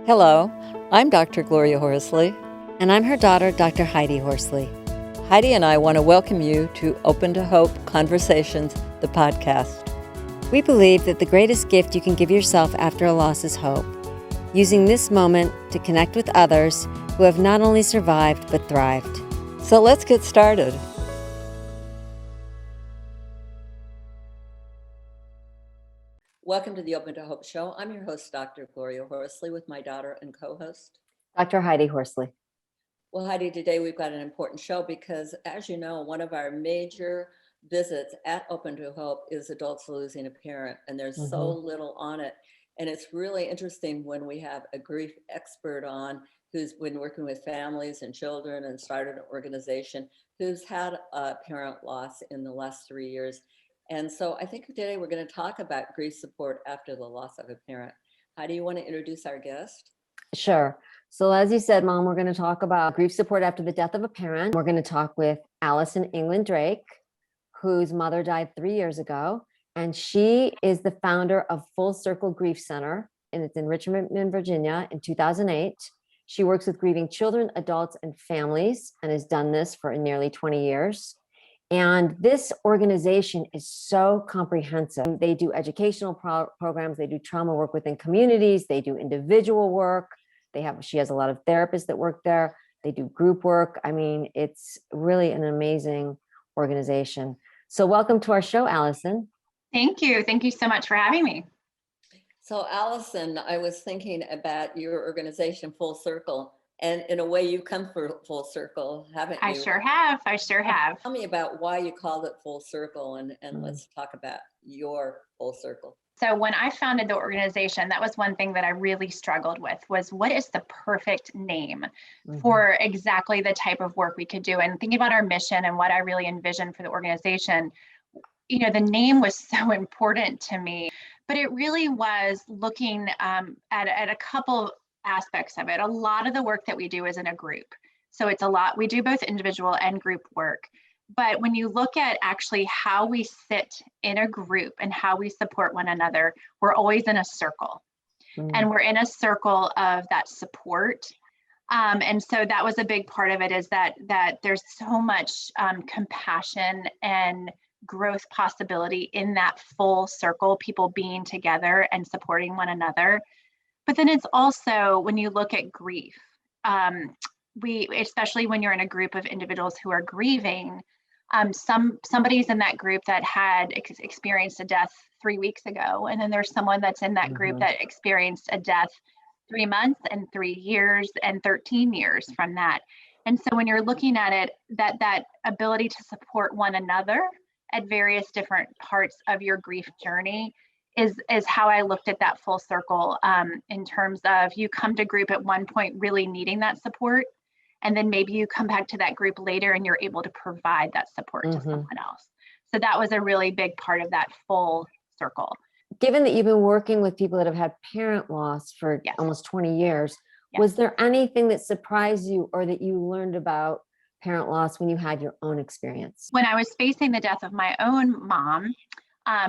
Hello, I'm Dr. Gloria Horsley. And I'm her daughter, Dr. Heidi Horsley. Heidi and I want to welcome you to Open to Hope Conversations, the podcast. We believe that the greatest gift you can give yourself after a loss is hope, using this moment to connect with others who have not only survived but thrived. So let's get started. Welcome to the Open to Hope show. I'm your host, Dr. Gloria Horsley, with my daughter and co-host, Dr. Heidi Horsley. Well, Heidi, today we've got an important show because, as you know, one of our major visits at Open to Hope is adults losing a parent, and there's so little on it. And it's really interesting when we have a grief expert on who's been working with families and children and started an organization who's had a parent loss in the last 3 years. And so I think today we're going to talk about grief support after the loss of a parent. How do you want to introduce our guest? Sure. So as you said, Mom, we're going to talk about grief support after the death of a parent. We're going to talk with Allyson England Drake, whose mother died 3 years ago. And she is the founder of Full Circle Grief Center, and it's in Richmond, Virginia, in 2008. She works with grieving children, adults, and families, and has done this for nearly 20 years. And this organization is so comprehensive. They do educational programs, they do trauma work within communities, they do individual work. She has a lot of therapists that work there. They do group work. I mean, it's really an amazing organization. So welcome to our show, Allyson. Thank you. Thank you so much for having me. So Allyson, I was thinking about your organization, Full Circle. And in a way, you've come full circle, haven't you? I sure have. Tell me about why you called it Full Circle, and let's talk about your Full Circle. So when I founded the organization, that was one thing that I really struggled with, was what is the perfect name for exactly the type of work we could do? And thinking about our mission and what I really envisioned for the organization, you know, the name was so important to me, but it really was looking at a couple aspects of it. A lot of the work that we do is in a group. So it's a lot, we do both individual and group work. But when you look at actually how we sit in a group and how we support one another, we're always in a circle. And we're in a circle of that support. And so that was a big part of it, is that there's so much compassion and growth possibility in that full circle, people being together and supporting one another. But then it's also, when you look at grief, especially when you're in a group of individuals who are grieving, somebody's in that group that had experienced a death 3 weeks ago, and then there's someone that's in that group that experienced a death 3 months and 3 years and 13 years from that. And so when you're looking at it, that ability to support one another at various different parts of your grief journey is how I looked at that full circle, in terms of, you come to group at one point really needing that support, and then maybe you come back to that group later and you're able to provide that support to someone else. So that was a really big part of that full circle. Given that you've been working with people that have had parent loss for almost 20 years, was there anything that surprised you or that you learned about parent loss when you had your own experience? When I was facing the death of my own mom,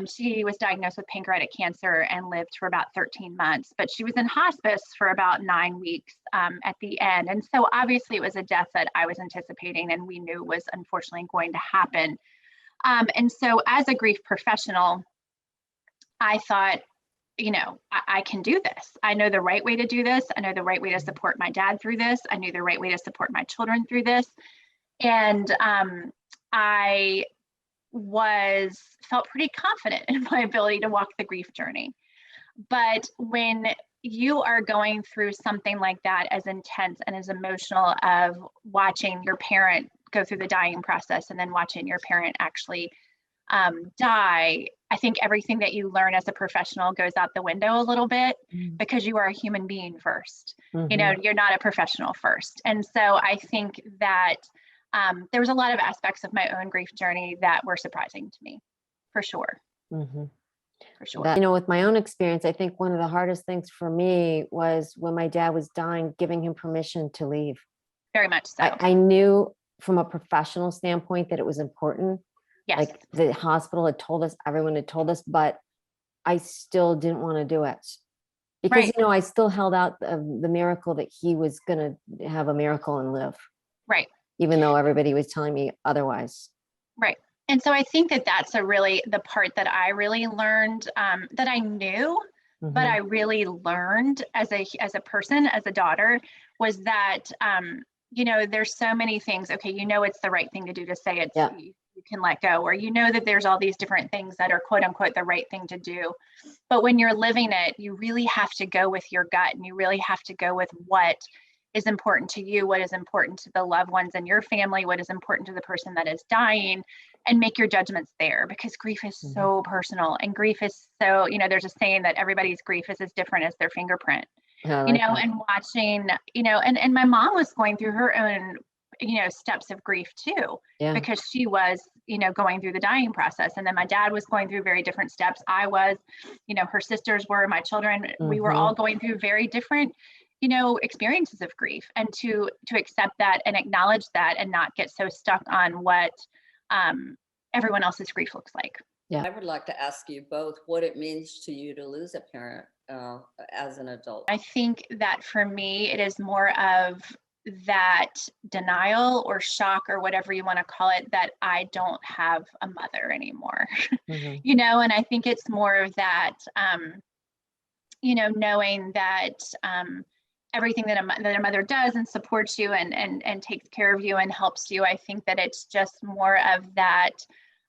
she was diagnosed with pancreatic cancer and lived for about 13 months, but she was in hospice for about 9 weeks at the end. And so obviously it was a death that I was anticipating and we knew was unfortunately going to happen. And so as a grief professional, I thought, you know, I can do this. I know the right way to do this. I know the right way to support my dad through this. I knew the right way to support my children through this. And I felt pretty confident in my ability to walk the grief journey. But when you are going through something like that, as intense and as emotional, of watching your parent go through the dying process and then watching your parent actually die, I think everything that you learn as a professional goes out the window a little bit, because you are a human being first. You know, you're not a professional first. And so I think that there was a lot of aspects of my own grief journey that were surprising to me, for sure. For sure. You know, with my own experience, I think one of the hardest things for me was when my dad was dying, giving him permission to leave. Very much so. I knew from a professional standpoint that it was important. Yes. Like the hospital had told us, everyone had told us, but I still didn't want to do it. because, Right. I still held out the miracle that he was going to have a miracle and live, Right. even though everybody was telling me otherwise. Right. And so I think that that's the part that I really learned, that I knew, but I really learned as a person, as a daughter, was that, there's so many things. Okay. It's the right thing to do to say it's, Yeah. you can let go, or that there's all these different things that are quote unquote the right thing to do. But when you're living it, you really have to go with your gut, and you really have to go with what is important to you, what is important to the loved ones in your family, what is important to the person that is dying, and make your judgments there, because grief is so personal, and grief is so, there's a saying that everybody's grief is as different as their fingerprint, and watching, and my mom was going through her own, steps of grief too, Yeah. because she was, going through the dying process. And then my dad was going through very different steps. I was, her sisters were, my children, we were all going through very different, experiences of grief, and to accept that and acknowledge that, and not get so stuck on what everyone else's grief looks like. Yeah. I would like to ask you both what it means to you to lose a parent as an adult. I think that for me, it is more of that denial or shock, or whatever you want to call it, that I don't have a mother anymore. And I think it's more of that, knowing that everything that a mother does and supports you and takes care of you and helps you, I think that it's just more of that.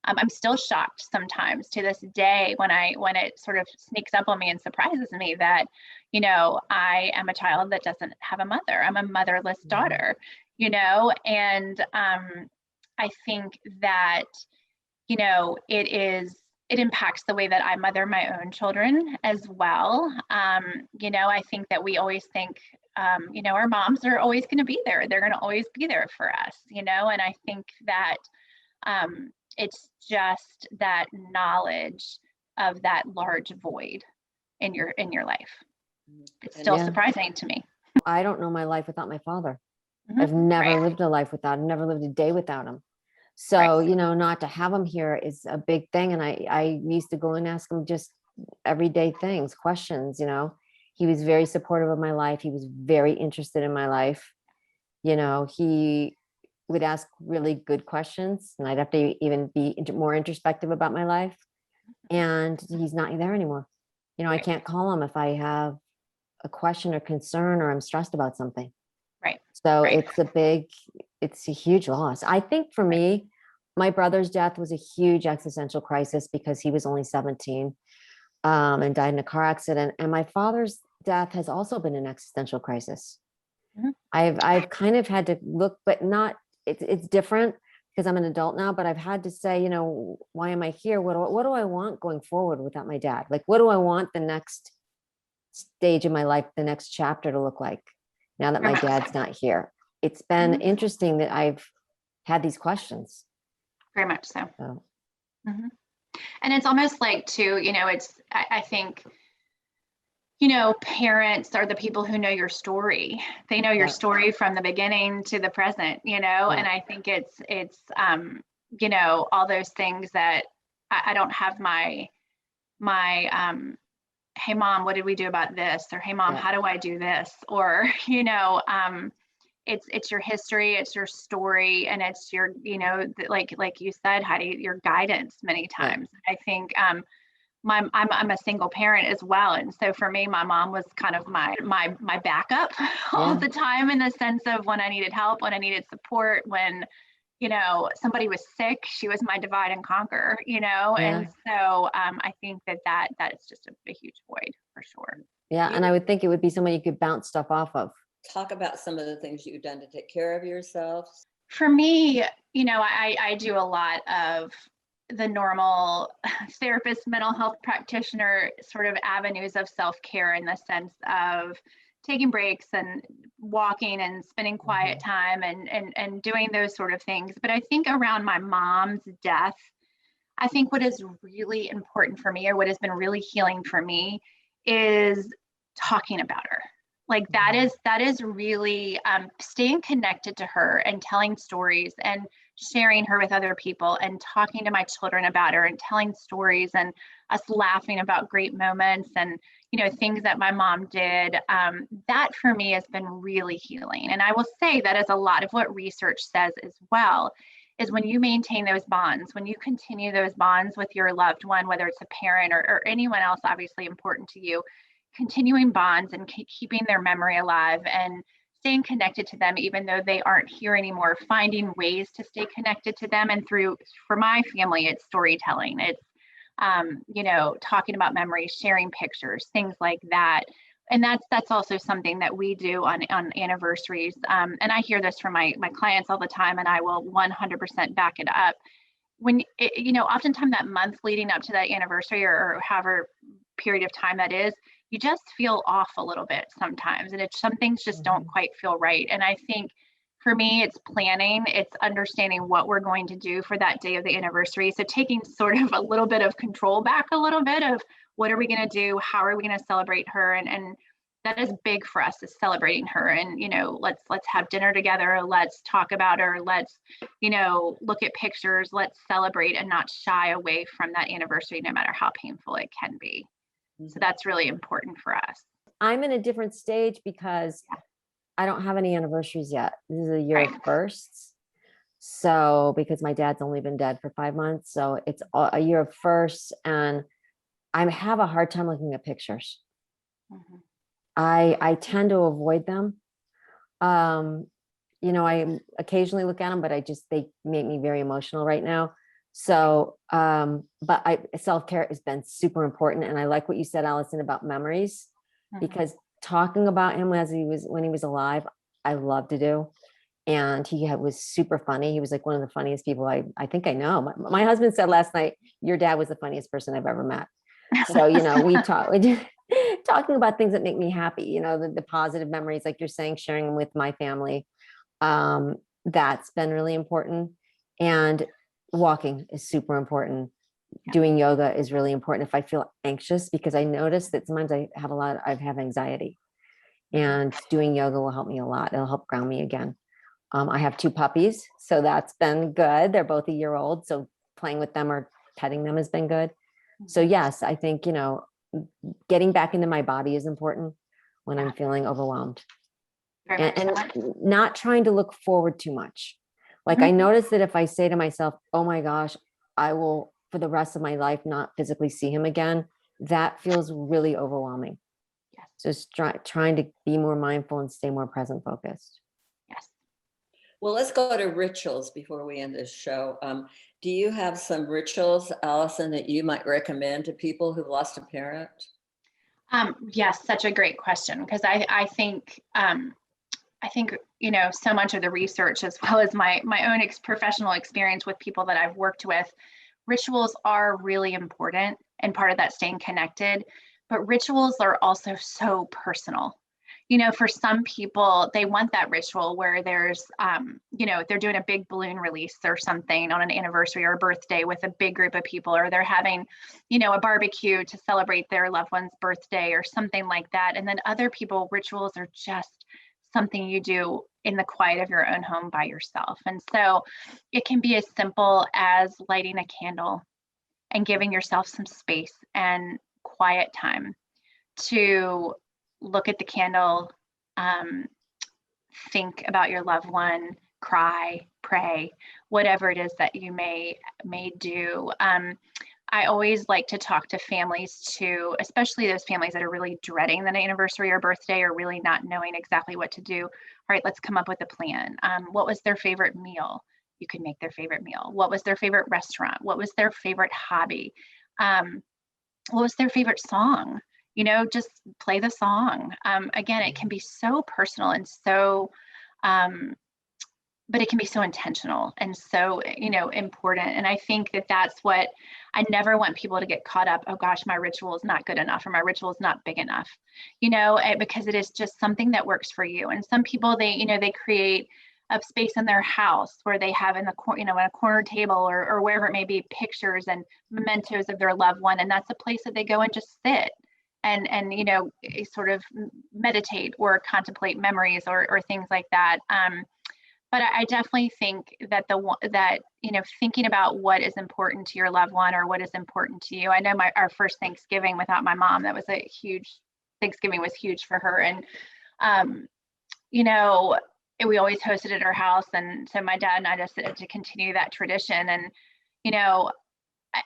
I'm still shocked sometimes to this day when it sort of sneaks up on me and surprises me that, I am a child that doesn't have a mother. I'm a motherless daughter, and I think that, it impacts the way that I mother my own children as well. I think that we always think, our moms are always going to be there. They're going to always be there for us, and I think that, it's just that knowledge of that large void in your life. It's still surprising to me. I don't know my life without my father. I've never lived a life without him, never lived a day without him. So, not to have him here is a big thing. And I used to go and ask him just everyday things, questions, he was very supportive of my life. He was very interested in my life. He would ask really good questions, and I'd have to even be more introspective about my life. And he's not there anymore. I can't call him if I have a question or concern, or I'm stressed about something. Right. So it's a huge loss. I think for me, my brother's death was a huge existential crisis because he was only 17 and died in a car accident. And my father's death has also been an existential crisis. I've kind of had to look, but not, it's different because I'm an adult now, but I've had to say, why am I here? What do I want going forward without my dad? Like, what do I want the next stage of my life, the next chapter to look like now that my dad's not here? It's been interesting that I've had these questions. Very much so. And it's almost like too, I think, parents are the people who know your story. They know your story from the beginning to the present, and I think it's all those things that I don't have my hey mom, what did we do about this? Or hey mom, how do I do this? Or, it's your history, it's your story, and it's your, like you said, Heidi, your guidance many times. I think I'm a single parent as well. And so for me, my mom was kind of my backup all the time, in the sense of when I needed help, when I needed support, when, somebody was sick, she was my divide and conquer, and so I think that is just a huge void for sure. Yeah. And I would think it would be someone you could bounce stuff off of. Talk about some of the things you've done to take care of yourself. For me, I do a lot of the normal therapist, mental health practitioner sort of avenues of self-care, in the sense of taking breaks and walking and spending quiet time and doing those sort of things. But I think around my mom's death, I think what is really important for me, or what has been really healing for me, is talking about her. Like that is really staying connected to her and telling stories and sharing her with other people and talking to my children about her and telling stories and us laughing about great moments and, things that my mom did. That for me has been really healing. And I will say that is a lot of what research says as well, is when you maintain those bonds, when you continue those bonds with your loved one, whether it's a parent or anyone else obviously important to you, continuing bonds and keeping their memory alive and staying connected to them, even though they aren't here anymore, finding ways to stay connected to them. And for my family, it's storytelling. It's, talking about memories, sharing pictures, things like that. And that's also something that we do on anniversaries. And I hear this from my clients all the time, and I will 100% back it up. Oftentimes that month leading up to that anniversary or however period of time that is, you just feel off a little bit sometimes, and some things just don't quite feel right. And I think for me, it's planning, it's understanding what we're going to do for that day of the anniversary. So taking sort of a little bit of control back, a little bit of what are we going to do? How are we going to celebrate her? And that is big for us, is celebrating her. And, let's have dinner together. Let's talk about her. Let's, look at pictures. Let's celebrate and not shy away from that anniversary, no matter how painful it can be. So that's really important for us. I'm in a different stage because I don't have any anniversaries yet. This is a year of firsts. So because my dad's only been dead for 5 months, so it's a year of firsts, and I have a hard time looking at pictures. I tend to avoid them. I occasionally look at them, but they make me very emotional right now. So, but self-care has been super important. And I like what you said, Allyson, about memories, because talking about him when he was alive, I love to do. And he was super funny. He was like one of the funniest people I think I know. My husband said last night, your dad was the funniest person I've ever met. So, we talking about things that make me happy, the positive memories, like you're saying, sharing them with my family. That's been really important. And walking is super important. Doing yoga is really important if I feel anxious, because I notice that sometimes I have anxiety, and doing yoga will help me a lot. It'll help ground me again. I have 2 puppies, so that's been good. They're both a year old, so playing with them or petting them has been good. So yes, I think, getting back into my body is important when I'm feeling overwhelmed, and not trying to look forward too much. Like I notice that if I say to myself, oh my gosh, I will for the rest of my life not physically see him again, that feels really overwhelming. Just trying to be more mindful and stay more present focused. Yes. Well, let's go to rituals before we end this show. Do you have some rituals, Allyson, that you might recommend to people who've lost a parent? Yes, such a great question, because I think so much of the research, as well as my own professional experience with people that I've worked with, rituals are really important and part of that staying connected. But rituals are also so personal. For some people, they want that ritual where there's, they're doing a big balloon release or something on an anniversary or a birthday with a big group of people, or they're having, a barbecue to celebrate their loved one's birthday or something like that. And then other people, rituals are just something you do in the quiet of your own home by yourself. And so it can be as simple as lighting a candle and giving yourself some space and quiet time to look at the candle, think about your loved one, cry, pray, whatever it is that you may do. I always like to talk to families too, especially those families that are really dreading the anniversary or birthday, or really not knowing exactly what to do. All right, let's come up with a plan. What was their favorite meal? You can make their favorite meal. What was their favorite restaurant? What was their favorite hobby? What was their favorite song? Just play the song. Again, it can be so personal and so, but it can be so intentional and so, important. And I think that that's what I never want people to get caught up. Oh gosh, my ritual is not good enough, or my ritual is not big enough, because it is just something that works for you. And some people, they create a space in their house where they have in the in a corner table or wherever it may be, pictures and mementos of their loved one. And that's a place that they go and just sit and sort of meditate or contemplate memories or things like that. But I definitely think that thinking about what is important to your loved one or what is important to you. I know our first Thanksgiving without my mom, that was a huge, Thanksgiving was huge for her. And, we always hosted at her house. And so my dad and I decided to continue that tradition. And,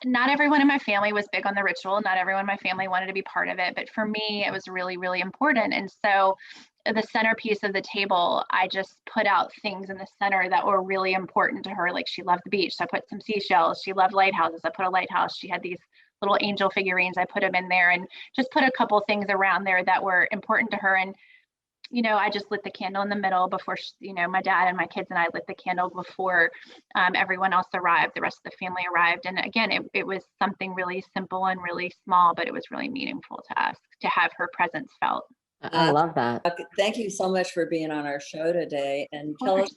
not everyone in my family was big on the ritual. Not everyone in my family wanted to be part of it. But for me, it was really, really important. And so the centerpiece of the table, I just put out things in the center that were really important to her. Like she loved the beach, so I put some seashells. She loved lighthouses, I put a lighthouse. She had these little angel figurines, I put them in there, and just put a couple things around there that were important to her. And I just lit the candle in the middle before my dad and my kids and I lit the candle before everyone else arrived, the rest of the family arrived. And again, it was something really simple and really small, but it was really meaningful to us to have her presence felt. I love that. Thank you so much for being on our show today. And tell us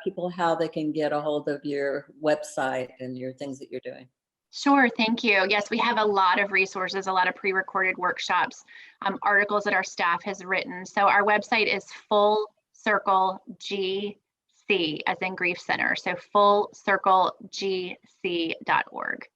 people how they can get a hold of your website and your things that you're doing. Sure, thank you. Yes, we have a lot of resources, a lot of pre-recorded workshops, articles that our staff has written. So our website is Full Circle GC, as in Grief Center. So fullcirclegc.org.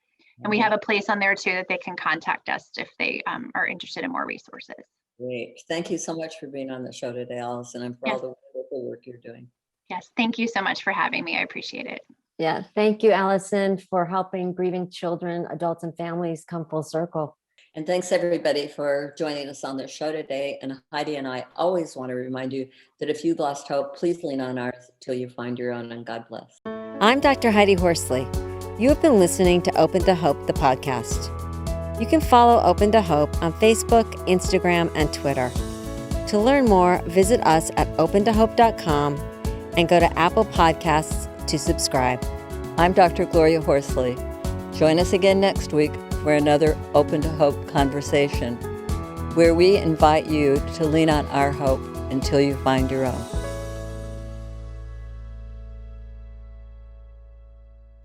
And we have a place on there too that they can contact us if they are interested in more resources. Great. Thank you so much for being on the show today, Allyson, and for all the wonderful work you're doing. Yes, thank you so much for having me. I appreciate it. Yeah, thank you, Allyson, for helping grieving children, adults, and families come full circle. And thanks everybody for joining us on the show today. And Heidi and I always want to remind you that if you've lost hope, please lean on ours till you find your own, and God bless. I'm Dr. Heidi Horsley. You have been listening to Open to Hope, the podcast. You can follow Open to Hope on Facebook, Instagram, and Twitter. To learn more, visit us at opentohope.com and go to Apple Podcasts to subscribe. I'm Dr. Gloria Horsley. Join us again next week for another Open to Hope conversation, where we invite you to lean on our hope until you find your own.